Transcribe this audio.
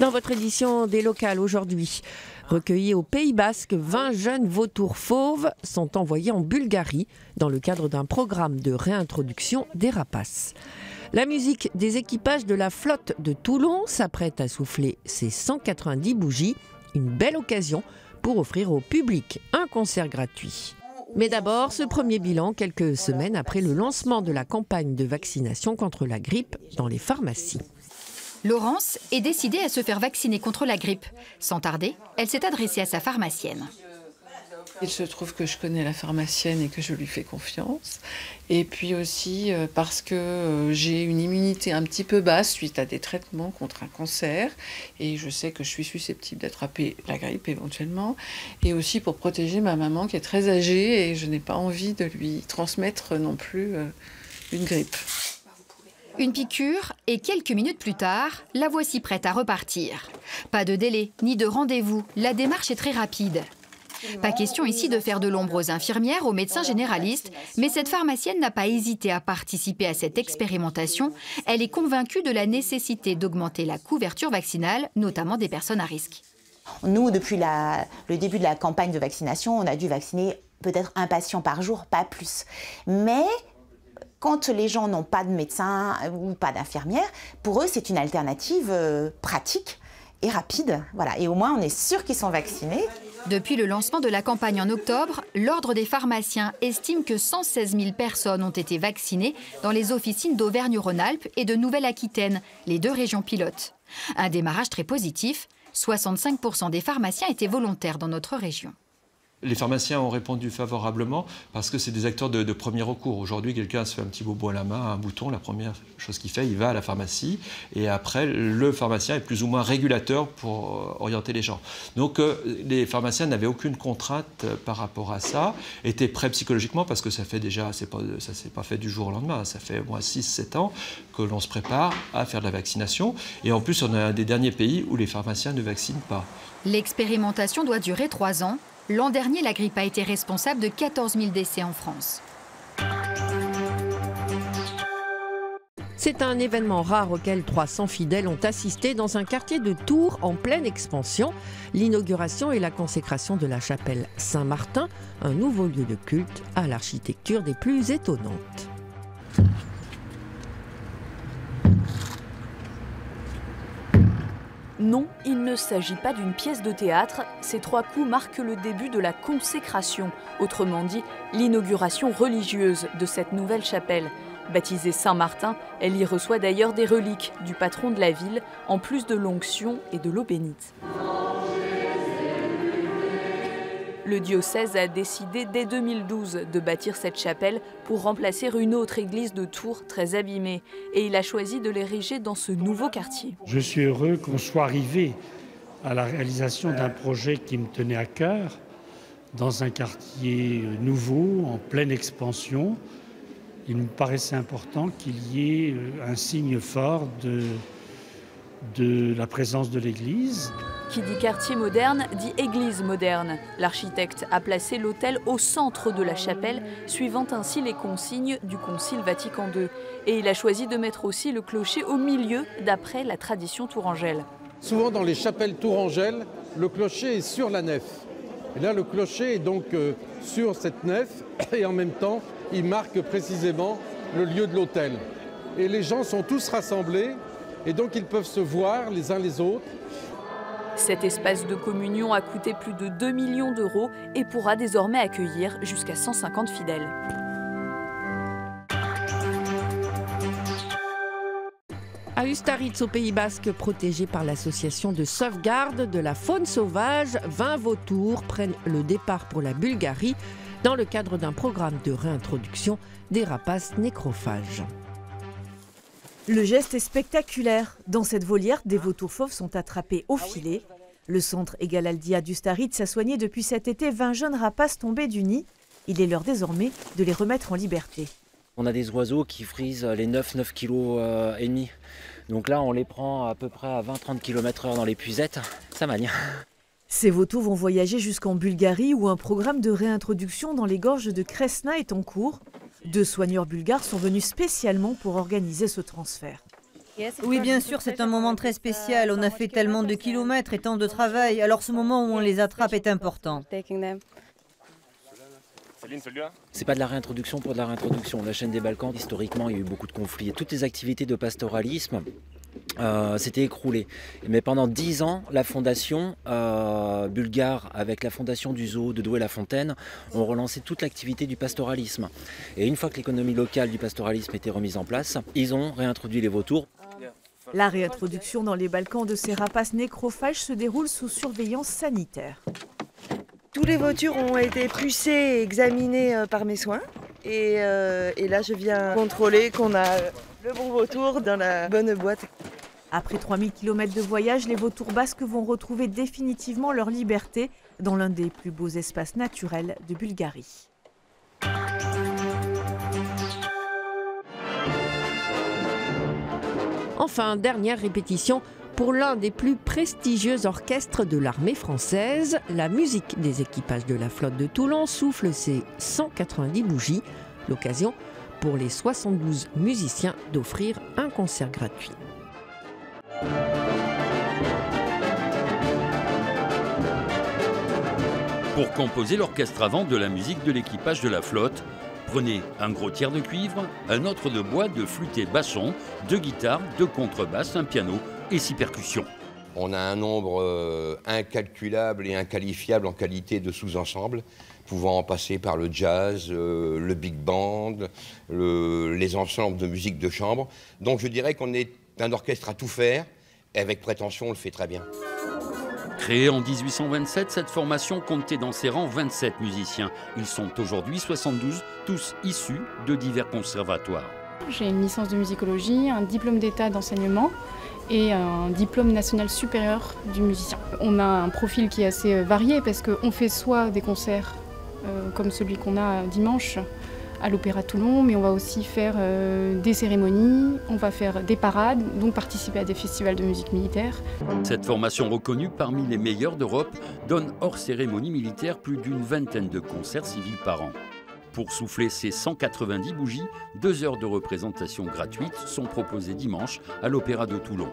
Dans votre édition des locales aujourd'hui, recueillis au Pays Basque, 20 jeunes vautours fauves sont envoyés en Bulgarie dans le cadre d'un programme de réintroduction des rapaces. La musique des équipages de la flotte de Toulon s'apprête à souffler ses 190 bougies, une belle occasion pour offrir au public un concert gratuit. Mais d'abord, ce premier bilan quelques semaines après le lancement de la campagne de vaccination contre la grippe dans les pharmacies. Laurence est décidée à se faire vacciner contre la grippe. Sans tarder, elle s'est adressée à sa pharmacienne. Il se trouve que je connais la pharmacienne et que je lui fais confiance. Et puis aussi parce que j'ai une immunité un petit peu basse suite à des traitements contre un cancer. Et je sais que je suis susceptible d'attraper la grippe éventuellement. Et aussi pour protéger ma maman qui est très âgée et je n'ai pas envie de lui transmettre non plus une grippe. Une piqûre et quelques minutes plus tard, la voici prête à repartir. Pas de délai ni de rendez-vous, la démarche est très rapide. Pas question ici de faire de l'ombre aux infirmières, aux médecins généralistes, mais cette pharmacienne n'a pas hésité à participer à cette expérimentation. Elle est convaincue de la nécessité d'augmenter la couverture vaccinale, notamment des personnes à risque. Nous, depuis le début de la campagne de vaccination, on a dû vacciner peut-être un patient par jour, pas plus. Mais quand les gens n'ont pas de médecin ou pas d'infirmière, pour eux, c'est une alternative pratique et rapide. Voilà. Et au moins, on est sûr qu'ils sont vaccinés. Depuis le lancement de la campagne en octobre, l'Ordre des pharmaciens estime que 116 000 personnes ont été vaccinées dans les officines d'Auvergne-Rhône-Alpes et de Nouvelle-Aquitaine, les deux régions pilotes. Un démarrage très positif, 65% des pharmaciens étaient volontaires dans notre région. Les pharmaciens ont répondu favorablement parce que c'est des acteurs de premier recours. Aujourd'hui, quelqu'un se fait un petit bobo à la main, un bouton, la première chose qu'il fait, il va à la pharmacie. Et après, le pharmacien est plus ou moins régulateur pour orienter les gens. Donc, les pharmaciens n'avaient aucune contrainte par rapport à ça, étaient prêts psychologiquement parce que ça fait déjà, ça ne s'est pas fait du jour au lendemain, ça fait au moins 6-7 ans que l'on se prépare à faire de la vaccination. Et en plus, on est un des derniers pays où les pharmaciens ne vaccinent pas. L'expérimentation doit durer 3 ans. L'an dernier, la grippe a été responsable de 14 000 décès en France. C'est un événement rare auquel 300 fidèles ont assisté dans un quartier de Tours en pleine expansion. L'inauguration et la consécration de la chapelle Saint-Martin, un nouveau lieu de culte à l'architecture des plus étonnantes. Non, il ne s'agit pas d'une pièce de théâtre. Ces 3 coups marquent le début de la consécration, autrement dit l'inauguration religieuse de cette nouvelle chapelle. Baptisée Saint-Martin, elle y reçoit d'ailleurs des reliques du patron de la ville, en plus de l'onction et de l'eau bénite. Le diocèse a décidé dès 2012 de bâtir cette chapelle pour remplacer une autre église de Tours très abîmée. Et il a choisi de l'ériger dans ce nouveau quartier. Je suis heureux qu'on soit arrivé à la réalisation d'un projet qui me tenait à cœur, dans un quartier nouveau, en pleine expansion. Il me paraissait important qu'il y ait un signe fort de la présence de l'église. Qui dit quartier moderne, dit église moderne. L'architecte a placé l'autel au centre de la chapelle, suivant ainsi les consignes du Concile Vatican II. Et il a choisi de mettre aussi le clocher au milieu, d'après la tradition tourangelle. Souvent dans les chapelles tourangelles, le clocher est sur la nef. Et là, le clocher est donc sur cette nef et en même temps, il marque précisément le lieu de l'autel. Et les gens sont tous rassemblés et donc ils peuvent se voir les uns les autres. Cet espace de communion a coûté plus de 2 millions d'euros et pourra désormais accueillir jusqu'à 150 fidèles. À Ustaritz, au Pays Basque, protégé par l'association de sauvegarde de la faune sauvage, 20 vautours prennent le départ pour la Bulgarie dans le cadre d'un programme de réintroduction des rapaces nécrophages. Le geste est spectaculaire. Dans cette volière, des vautours fauves sont attrapés au filet. Le centre Egalaldia d'Ustaritz a soigné depuis cet été 20 jeunes rapaces tombés du nid. Il est l'heure désormais de les remettre en liberté. On a des oiseaux qui frisent les 9 kg et demi. Donc là, on les prend à peu près à 20-30 km/h dans l'épuisette. Ça manie. Ces vautours vont voyager jusqu'en Bulgarie où un programme de réintroduction dans les gorges de Kresna est en cours. 2 soigneurs bulgares sont venus spécialement pour organiser ce transfert. Oui, bien sûr, c'est un moment très spécial. On a fait tellement de kilomètres et tant de travail. Alors ce moment où on les attrape est important. C'est pas de la réintroduction pour de la réintroduction. La chaîne des Balkans, historiquement, il y a eu beaucoup de conflits. Toutes les activités de pastoralisme s'étaient écroulées. Mais pendant 10 ans, la fondation bulgare, avec la fondation du zoo de Douai-la-Fontaine, ont relancé toute l'activité du pastoralisme. Et une fois que l'économie locale du pastoralisme était remise en place, ils ont réintroduit les vautours. La réintroduction dans les Balkans de ces rapaces nécrophages se déroule sous surveillance sanitaire. Tous les vautours ont été pucés et examinés par mes soins. Et là, je viens contrôler qu'on a le bon vautour dans la bonne boîte. Après 3000 km de voyage, les vautours basques vont retrouver définitivement leur liberté dans l'un des plus beaux espaces naturels de Bulgarie. Enfin, dernière répétition pour l'un des plus prestigieux orchestres de l'armée française. La musique des équipages de la flotte de Toulon souffle ses 190 bougies. L'occasion pour les 72 musiciens d'offrir un concert gratuit. Pour composer l'orchestre avant de la musique de l'équipage de la flotte, prenez un gros tiers de cuivre, un autre de bois, de flûte et basson, 2 guitares, 2 contrebasses, un piano et 6 percussions. On a un nombre incalculable et inqualifiable en qualité de sous-ensemble, pouvant en passer par le jazz, le big band, les ensembles de musique de chambre. Donc je dirais qu'on est un orchestre à tout faire, et avec prétention on le fait très bien. Créée en 1827, cette formation comptait dans ses rangs 27 musiciens. Ils sont aujourd'hui 72, tous issus de divers conservatoires. J'ai une licence de musicologie, un diplôme d'état d'enseignement et un diplôme national supérieur du musicien. On a un profil qui est assez varié parce qu'on fait soit des concerts comme celui qu'on a dimanche à l'Opéra de Toulon, mais on va aussi faire des cérémonies, on va faire des parades, donc participer à des festivals de musique militaire. Cette formation reconnue parmi les meilleures d'Europe donne hors cérémonie militaire plus d'une vingtaine de concerts civils par an. Pour souffler ces 190 bougies, 2 heures de représentation gratuite sont proposées dimanche à l'Opéra de Toulon.